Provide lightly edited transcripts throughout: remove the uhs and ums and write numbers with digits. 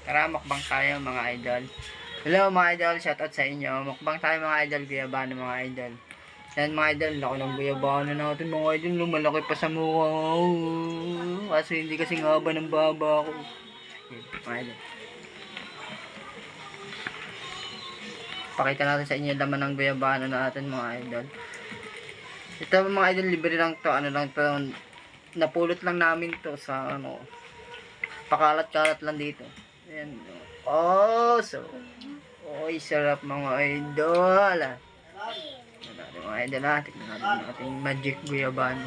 Tara, mukbang tayo mga idol. Hello mga idol, shoutout sa inyo. Mukbang tayo mga idol, guyabano mga idol. Yan mga idol, laki ng guyabano natin mga idol. Lumalaki pa sa mukha. Kaso hindi kasi ngaba ng baba ko. Yan, mga idol. Pakita natin sa inyo yung laman ng guyabano natin mga idol. Ito mga idol, libre lang to. Ano lang to, napulot lang namin to sa ano, pakalat-kalat lang dito. Ayan. Oh, so. Oy, sarap mga idol. Tignan natin mga idol ha. Tignan natin ating magic guyabano.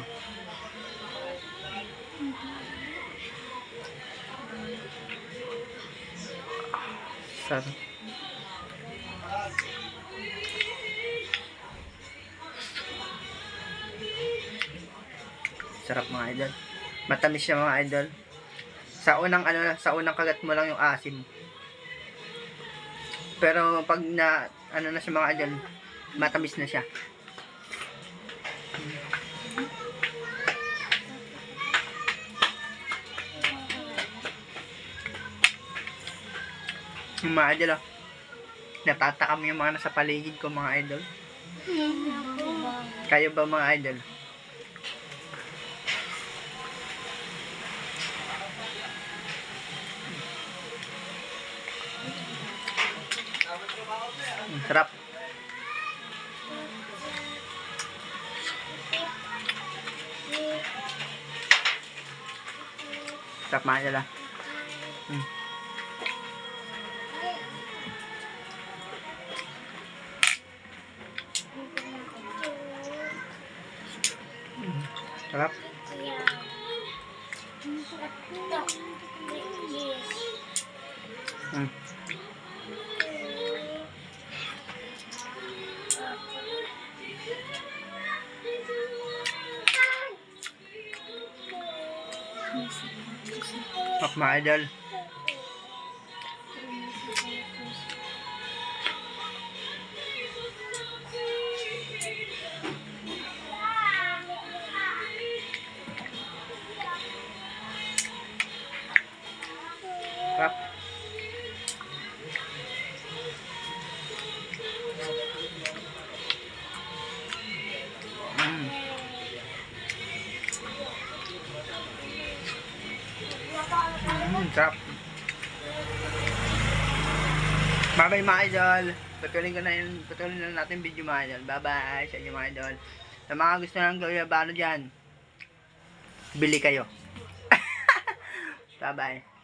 Sarap. Sarap mga idol. Matamis siya mga idol. Sa unang kagat mo lang yung asim. Pero pag na na siya mga idol, matamis na siya. Yung mga idol, natatakam yung mga nasa paligid ko mga idol. Kayo ba mga idol? Sarap. Sarap mga idol ah. Sarap. Mga idol. Sarap. Sarap. Bye bye mga idol. Patuloy na natin video mga idol. Bye bye sa inyo mga idol. Sa mga gusto ng guyabano dyan, bili kayo. Bye bye.